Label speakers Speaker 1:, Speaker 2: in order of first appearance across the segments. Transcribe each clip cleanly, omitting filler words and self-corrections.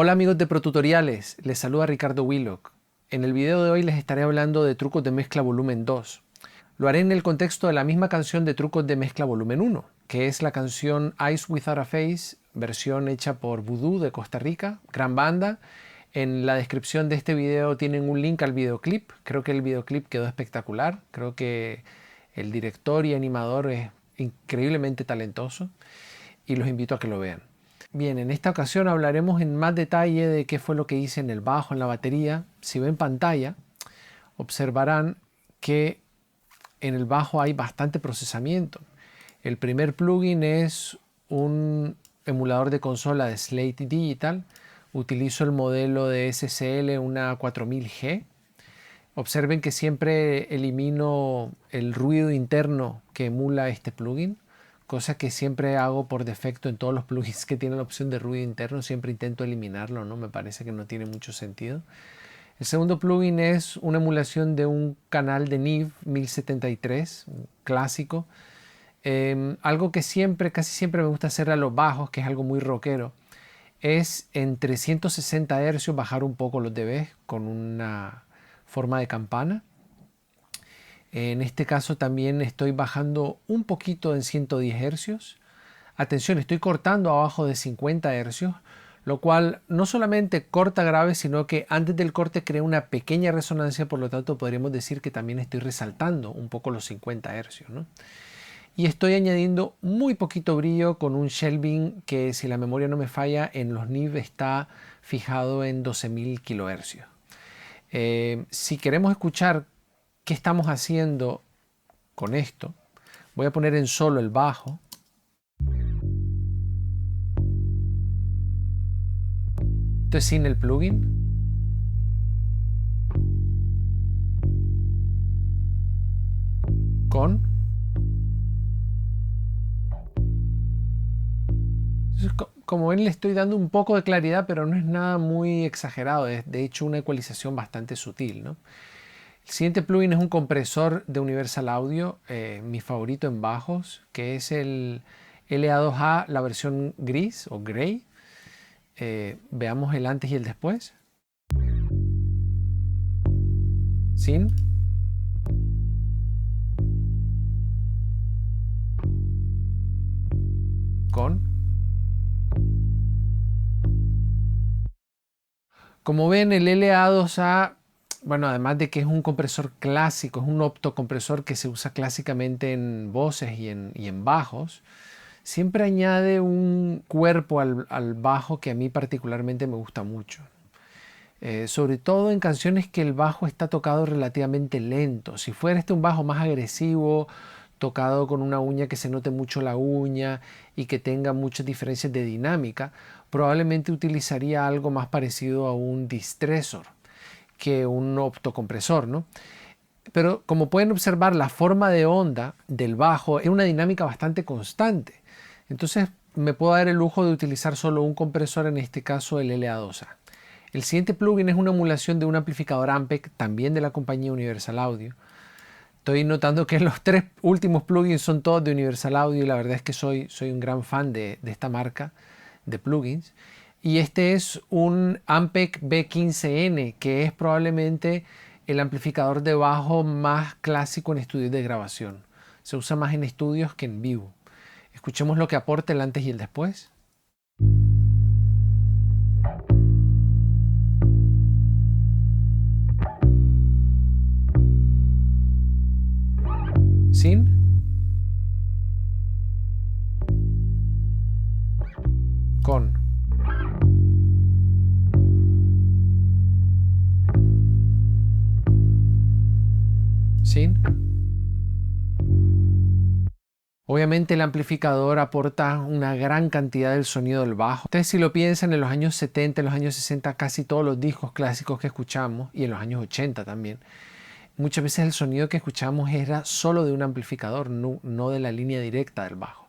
Speaker 1: Hola amigos de ProTutoriales, les saluda Ricardo Willock. En el video de hoy les estaré hablando de trucos de mezcla volumen 2. Lo haré en el contexto de la misma canción de trucos de mezcla volumen 1, que es la canción Eyes Without a Face, versión hecha por Voodoo de Costa Rica, gran banda. En la descripción de este video tienen un link al videoclip. Creo que el videoclip quedó espectacular. Creo que el director y animador es increíblemente talentoso y los invito a que lo vean. Bien, en esta ocasión hablaremos en más detalle de qué fue lo que hice en el bajo, en la batería. Si ven pantalla, observarán que en el bajo hay bastante procesamiento. El primer plugin es un emulador de consola de Slate Digital. Utilizo el modelo de SSL, una 4000G. Observen que siempre elimino el ruido interno que emula este plugin, cosa que siempre hago por defecto en todos los plugins que tienen la opción de ruido interno. Siempre intento eliminarlo, ¿no? Me parece que no tiene mucho sentido. El segundo plugin es una emulación de un canal de Neve 1073, un clásico. Algo que casi siempre me gusta hacer a los bajos, que es algo muy rockero, es en 360 Hz bajar un poco los dB con una forma de campana. En este caso también estoy bajando un poquito en 110 Hz. Atención, estoy cortando abajo de 50 Hz, lo cual no solamente corta grave, sino que antes del corte crea una pequeña resonancia, por lo tanto podríamos decir que también estoy resaltando un poco los 50 Hz, ¿no? Y estoy añadiendo muy poquito brillo con un shelving que, si la memoria no me falla, en los Neve está fijado en 12.000 kHz. Si queremos escuchar qué estamos haciendo con esto, voy a poner en solo el bajo. Esto es sin el plugin. Con. Entonces, como ven, le estoy dando un poco de claridad, pero no es nada muy exagerado. Es de hecho una ecualización bastante sutil, ¿no? El siguiente plugin es un compresor de Universal Audio, mi favorito en bajos, que es el LA2A, la versión gris o gray. Veamos el antes y el después. Sin. Con. Como ven, el LA2A, bueno, además de que es un compresor clásico, es un optocompresor que se usa clásicamente en voces y en bajos, siempre añade un cuerpo al bajo que a mí particularmente me gusta mucho. Sobre todo en canciones que el bajo está tocado relativamente lento. Si fuera un bajo más agresivo, tocado con una uña que se note mucho la uña y que tenga muchas diferencias de dinámica, probablemente utilizaría algo más parecido a un distressor que un optocompresor, ¿no? Pero como pueden observar, la forma de onda del bajo es una dinámica bastante constante. Entonces me puedo dar el lujo de utilizar solo un compresor, en este caso el LA2A. El siguiente plugin es una emulación de un amplificador Ampeg, también de la compañía Universal Audio. Estoy notando que los tres últimos plugins son todos de Universal Audio y la verdad es que soy un gran fan de esta marca de plugins. Y este es un Ampeg B15N, que es probablemente el amplificador de bajo más clásico en estudios de grabación. Se usa más en estudios que en vivo. Escuchemos lo que aporta el antes y el después. Sin. Con. Sin. Obviamente el amplificador aporta una gran cantidad del sonido del bajo. Ustedes, si lo piensan, en los años 70, en los años 60, casi todos los discos clásicos que escuchamos, y en los años 80 también, muchas veces el sonido que escuchamos era solo de un amplificador, no de la línea directa del bajo.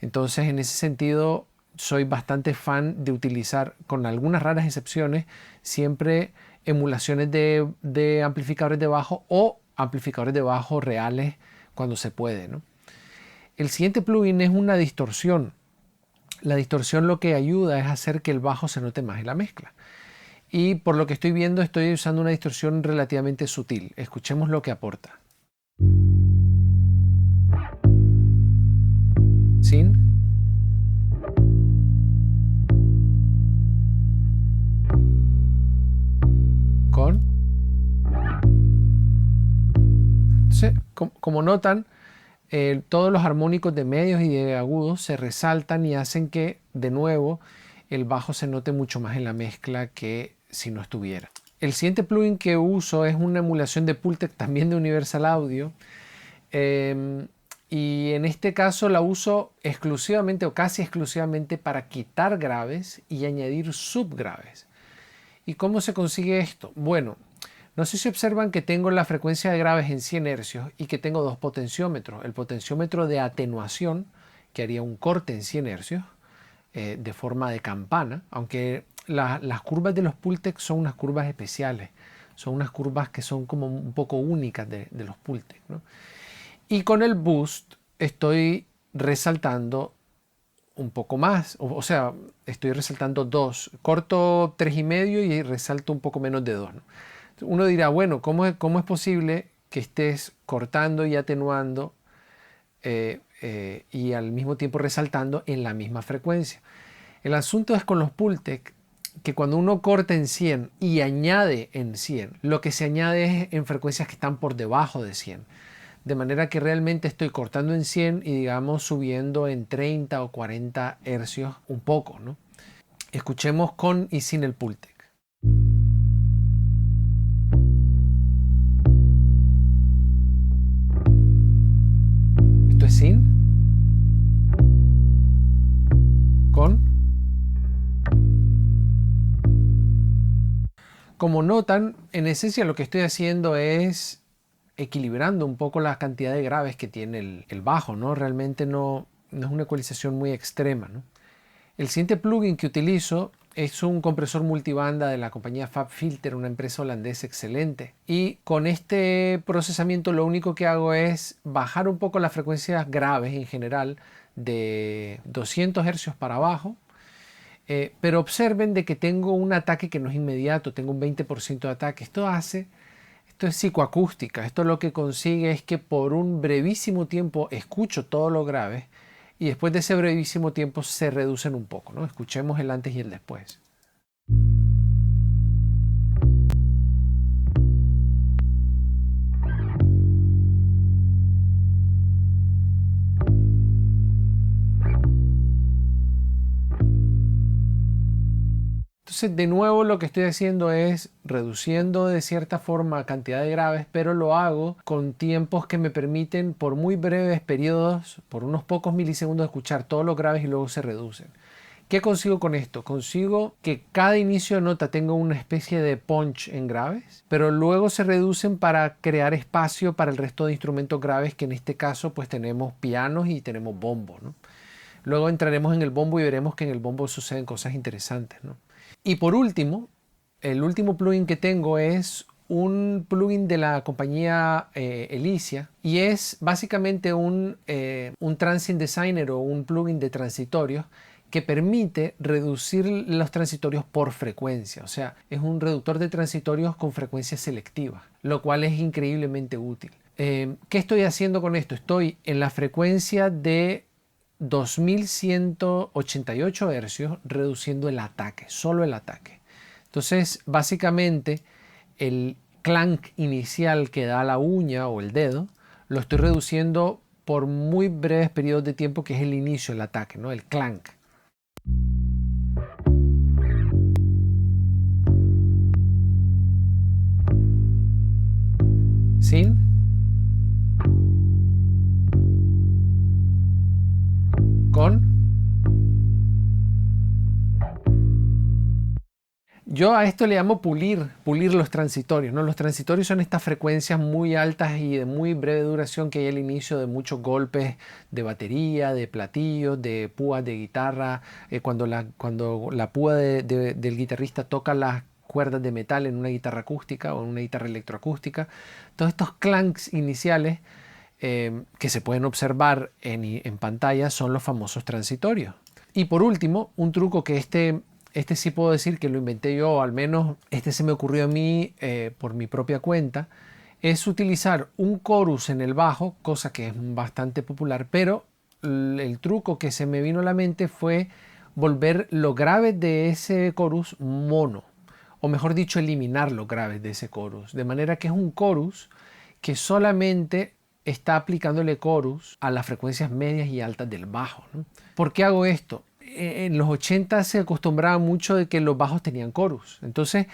Speaker 1: Entonces, en ese sentido, soy bastante fan de utilizar, con algunas raras excepciones, siempre emulaciones de amplificadores de bajo o amplificadores de bajo reales cuando se puede, ¿no? El siguiente plugin es una distorsión. La distorsión lo que ayuda es hacer que el bajo se note más en la mezcla. Y por lo que estoy viendo, estoy usando una distorsión relativamente sutil. Escuchemos lo que aporta. Sin. Con. Entonces, como notan, todos los armónicos de medios y de agudos se resaltan y hacen que, de nuevo, el bajo se note mucho más en la mezcla que si no estuviera. El siguiente plugin que uso es una emulación de Pultec, también de Universal Audio. Y en este caso la uso exclusivamente o casi exclusivamente para quitar graves y añadir subgraves. ¿Y cómo se consigue esto? Bueno, no sé si observan que tengo la frecuencia de graves en 100 hercios y que tengo dos potenciómetros. El potenciómetro de atenuación, que haría un corte en 100 hercios de forma de campana, aunque las curvas de los Pultec son unas curvas especiales, son unas curvas que son como un poco únicas de los Pultec, ¿no? Y con el boost estoy resaltando un poco más, o sea, estoy resaltando 2, corto 3,5 y resalto un poco menos de 2, ¿no? Uno dirá, bueno, ¿cómo es posible que estés cortando y atenuando y al mismo tiempo resaltando en la misma frecuencia? El asunto es con los Pultec que cuando uno corta en 100 y añade en 100, lo que se añade es en frecuencias que están por debajo de 100. De manera que realmente estoy cortando en 100 y digamos subiendo en 30 o 40 hercios un poco, ¿no? Escuchemos con y sin el Pultec. Esto es sin. Con. Como notan, en esencia lo que estoy haciendo es equilibrando un poco la cantidad de graves que tiene el bajo, ¿no? Realmente no es una ecualización muy extrema, ¿no? El siguiente plugin que utilizo es un compresor multibanda de la compañía FabFilter, una empresa holandesa excelente. Y con este procesamiento lo único que hago es bajar un poco las frecuencias graves en general de 200 hercios para abajo. Pero observen de que tengo un ataque que no es inmediato, tengo un 20% de ataque. Esto es psicoacústica. Esto lo que consigue es que por un brevísimo tiempo escucho todo lo grave y después de ese brevísimo tiempo se reducen un poco, ¿no? Escuchemos el antes y el después. Entonces, de nuevo lo que estoy haciendo es reduciendo de cierta forma cantidad de graves, pero lo hago con tiempos que me permiten por muy breves periodos, por unos pocos milisegundos, escuchar todos los graves y luego se reducen. ¿Qué consigo con esto? Consigo que cada inicio de nota tenga una especie de punch en graves, pero luego se reducen para crear espacio para el resto de instrumentos graves, que en este caso pues tenemos pianos y tenemos bombo, ¿no? Luego entraremos en el bombo y veremos que en el bombo suceden cosas interesantes, ¿no? Y por último, el último plugin que tengo es un plugin de la compañía Elysia y es básicamente un Transient Designer o un plugin de transitorios que permite reducir los transitorios por frecuencia. O sea, es un reductor de transitorios con frecuencia selectiva, lo cual es increíblemente útil. ¿Qué estoy haciendo con esto? Estoy en la frecuencia de 2188 hercios reduciendo el ataque, solo el ataque. Entonces, básicamente, el clank inicial que da la uña o el dedo, lo estoy reduciendo por muy breves periodos de tiempo, que es el inicio del ataque, ¿no? El clank. Sin. Con. Yo a esto le llamo pulir los transitorios, ¿no? Los transitorios son estas frecuencias muy altas y de muy breve duración que hay al inicio de muchos golpes de batería, de platillos, de púas de guitarra, cuando la púa del guitarrista toca las cuerdas de metal en una guitarra acústica o en una guitarra electroacústica. Todos estos clanks iniciales que se pueden observar en pantalla son los famosos transitorios. Y por último, un truco que este sí puedo decir que lo inventé yo, o al menos este se me ocurrió a mí por mi propia cuenta, es utilizar un chorus en el bajo, cosa que es bastante popular, pero el truco que se me vino a la mente fue volver los graves de ese chorus mono, o mejor dicho, eliminar los graves de ese chorus, de manera que es un chorus que solamente está aplicándole chorus a las frecuencias medias y altas del bajo, ¿no? ¿Por qué hago esto? En los 80 se acostumbraba mucho de que los bajos tenían chorus. Entonces,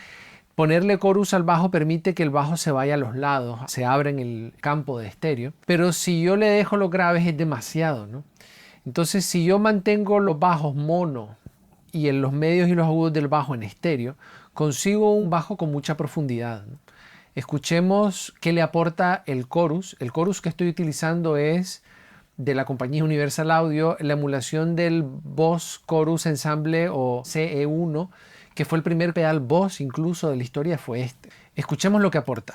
Speaker 1: ponerle chorus al bajo permite que el bajo se vaya a los lados, se abra en el campo de estéreo. Pero si yo le dejo los graves es demasiado, ¿no? Entonces, si yo mantengo los bajos mono y en los medios y los agudos del bajo en estéreo, consigo un bajo con mucha profundidad, ¿no? Escuchemos qué le aporta el chorus. El chorus que estoy utilizando es de la compañía Universal Audio, la emulación del Boss Chorus Ensemble o CE1, que fue el primer pedal Boss incluso de la historia, fue este. Escuchemos lo que aporta.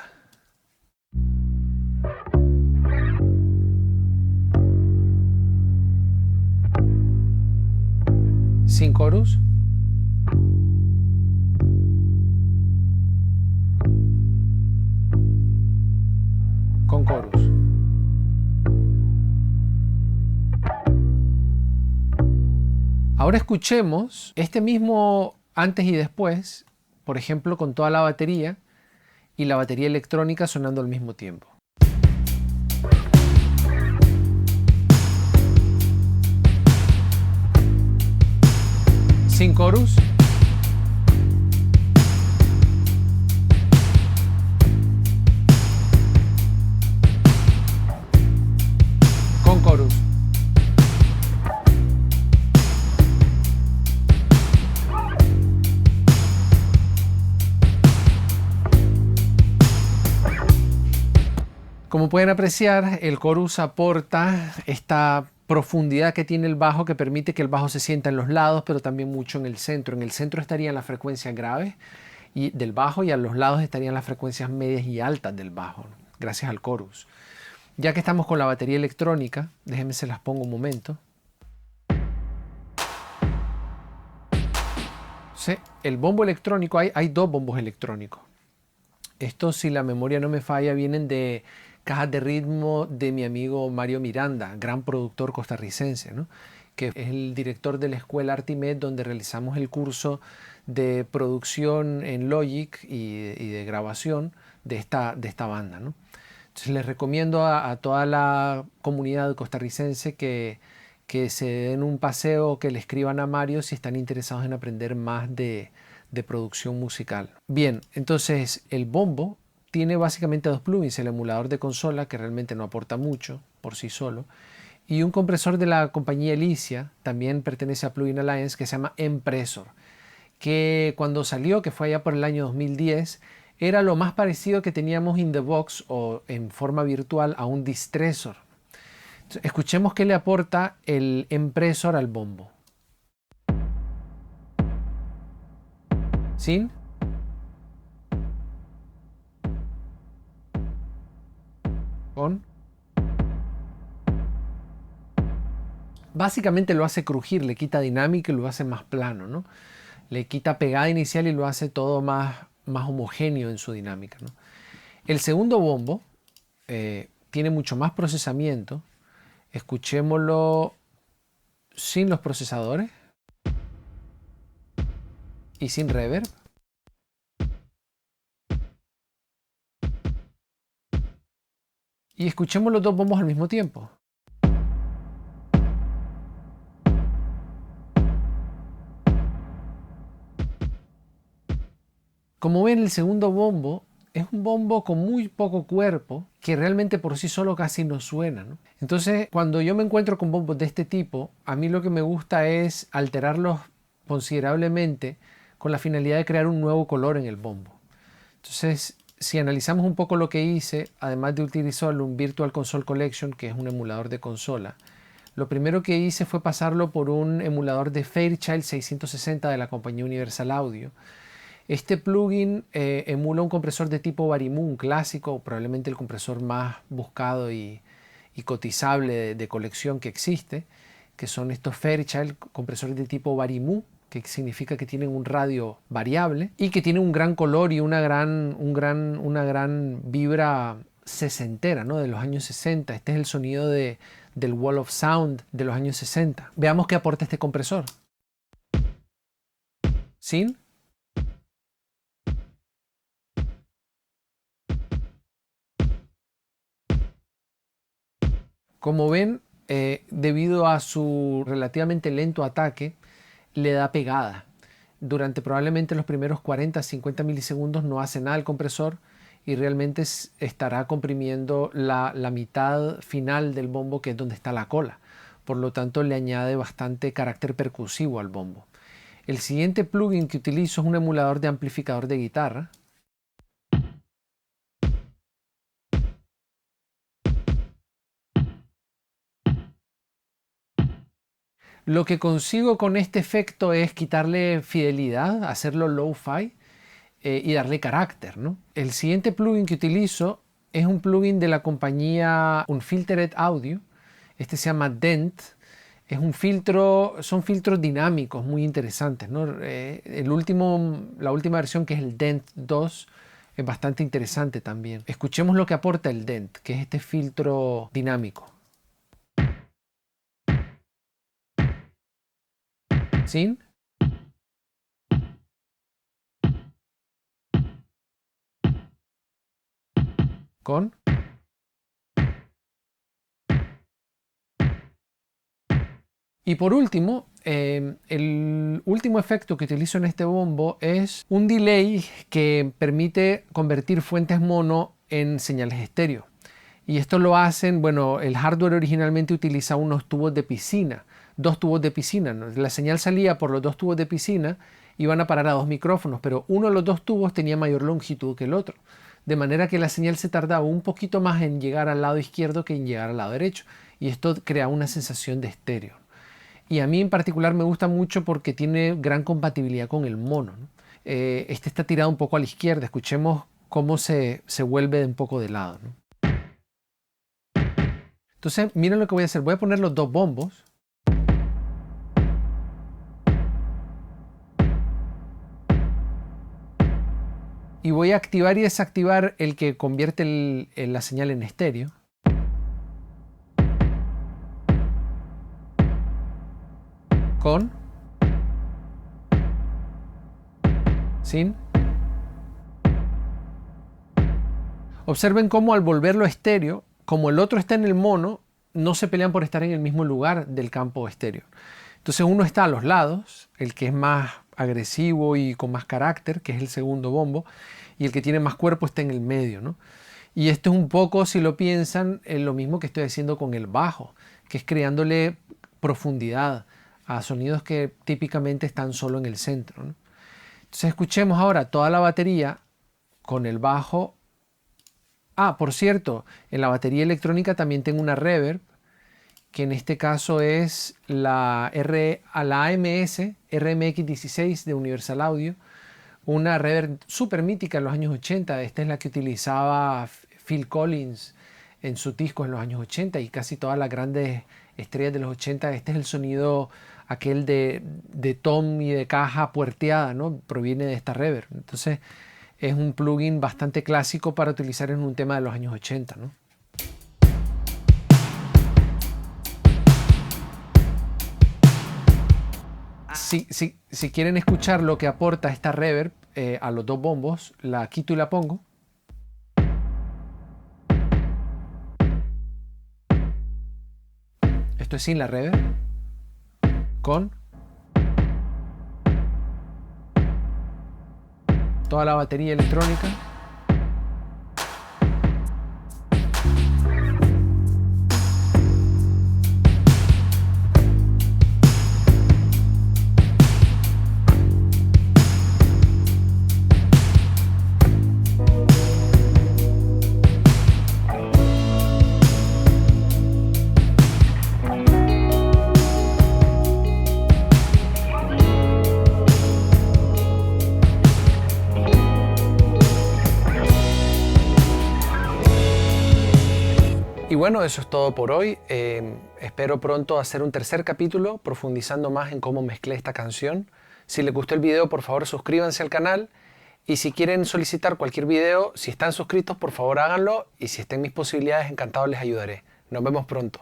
Speaker 1: Sin chorus. Con chorus. Ahora escuchemos este mismo antes y después, por ejemplo, con toda la batería y la batería electrónica sonando al mismo tiempo. Sin chorus. Con chorus. Como pueden apreciar, el chorus aporta esta profundidad que tiene el bajo, que permite que el bajo se sienta en los lados, pero también mucho en el centro. En el centro estarían las frecuencias graves del bajo y a los lados estarían las frecuencias medias y altas del bajo, ¿no? Gracias al chorus. Ya que estamos con la batería electrónica, déjenme se las pongo un momento. Sí, el bombo electrónico, hay dos bombos electrónicos. Estos, si la memoria no me falla, vienen de cajas de ritmo de mi amigo Mario Miranda, gran productor costarricense, ¿no? Que es el director de la escuela Artimed, donde realizamos el curso de producción en Logic y de grabación de esta banda, ¿no? Entonces les recomiendo a toda la comunidad costarricense que se den un paseo, que le escriban a Mario si están interesados en aprender más de producción musical. Bien, entonces el bombo tiene básicamente dos plugins: el emulador de consola, que realmente no aporta mucho por sí solo, y un compresor de la compañía Elysia, también pertenece a Plugin Alliance, que se llama Empressor, que cuando salió, que fue allá por el año 2010, era lo más parecido que teníamos in the box o en forma virtual a un Distressor. Entonces, escuchemos qué le aporta el Empressor al bombo. Sin. Con. Básicamente lo hace crujir, le quita dinámica y lo hace más plano, ¿no? Le quita pegada inicial y lo hace todo más homogéneo en su dinámica, ¿no? El segundo bombo tiene mucho más procesamiento. Escuchémoslo sin los procesadores y sin reverb. Y escuchemos los dos bombos al mismo tiempo. Como ven, el segundo bombo es un bombo con muy poco cuerpo que realmente por sí solo casi no suena, ¿no? Entonces, cuando yo me encuentro con bombos de este tipo, a mí lo que me gusta es alterarlos considerablemente con la finalidad de crear un nuevo color en el bombo. Entonces, si analizamos un poco lo que hice, además de utilizar un Virtual Console Collection, que es un emulador de consola, lo primero que hice fue pasarlo por un emulador de Fairchild 660 de la compañía Universal Audio. Este plugin emula un compresor de tipo Varimunt clásico, probablemente el compresor más buscado y cotizable de colección que existe, que son estos Fairchild, compresores de tipo Varimu, que significa que tienen un radio variable y que tienen un gran color y una gran vibra sesentera, ¿no? De los años 60. Este es el sonido del Wall of Sound de los años 60. Veamos qué aporta este compresor. ¿Sin? Como ven, debido a su relativamente lento ataque, le da pegada. Durante probablemente los primeros 40-50 milisegundos no hace nada el compresor y realmente estará comprimiendo la mitad final del bombo, que es donde está la cola. Por lo tanto, le añade bastante carácter percusivo al bombo. El siguiente plugin que utilizo es un emulador de amplificador de guitarra. Lo que consigo con este efecto es quitarle fidelidad, hacerlo lo-fi y darle carácter, ¿no? El siguiente plugin que utilizo es un plugin de la compañía Unfiltered Audio. Este se llama Dent. Es un filtro, son filtros dinámicos muy interesantes, ¿no? La última versión, que es el Dent 2, es bastante interesante también. Escuchemos lo que aporta el Dent, que es este filtro dinámico. ¿Sin? ¿Con? Y por último, el último efecto que utilizo en este bombo es un delay que permite convertir fuentes mono en señales estéreo. Y esto lo hacen, bueno, el hardware originalmente utiliza unos tubos de piscina, dos tubos de piscina, ¿no? La señal salía por los dos tubos de piscina, iban a parar a dos micrófonos, pero uno de los dos tubos tenía mayor longitud que el otro. De manera que la señal se tardaba un poquito más en llegar al lado izquierdo que en llegar al lado derecho. Y esto crea una sensación de estéreo. Y a mí en particular me gusta mucho porque tiene gran compatibilidad con el mono, ¿no? Este está tirado un poco a la izquierda. Escuchemos cómo se vuelve un poco de lado, ¿no? Entonces, miren lo que voy a hacer. Voy a poner los dos bombos. Y voy a activar y desactivar el que convierte la señal en estéreo. Con. Sin. Observen cómo al volverlo estéreo, como el otro está en el mono, no se pelean por estar en el mismo lugar del campo estéreo. Entonces uno está a los lados, el que es más agresivo y con más carácter, que es el segundo bombo, y el que tiene más cuerpo está en el medio, ¿no? Y esto es un poco, si lo piensan, lo mismo que estoy haciendo con el bajo, que es creándole profundidad a sonidos que típicamente están solo en el centro, ¿no? Entonces escuchemos ahora toda la batería con el bajo. Ah, por cierto, en la batería electrónica también tengo una reverb, que en este caso es la AMS RMX16 de Universal Audio, una reverb súper mítica en los años 80. Esta es la que utilizaba Phil Collins en sus discos en los años 80 y casi todas las grandes estrellas de los 80. Este es el sonido aquel de tom y de caja puerteada, ¿no? Proviene de esta reverb. Entonces es un plugin bastante clásico para utilizar en un tema de los años 80, ¿no? Si quieren escuchar lo que aporta esta reverb a los dos bombos, la quito y la pongo. Esto es sin la reverb. Con toda la batería electrónica. bueno, eso es todo por hoy. Espero pronto hacer un tercer capítulo profundizando más en cómo mezclé esta canción. Si les gustó el video, por favor suscríbanse al canal. Y si quieren solicitar cualquier video, si están suscritos, por favor háganlo. Y si estén mis posibilidades, encantado les ayudaré. Nos vemos pronto.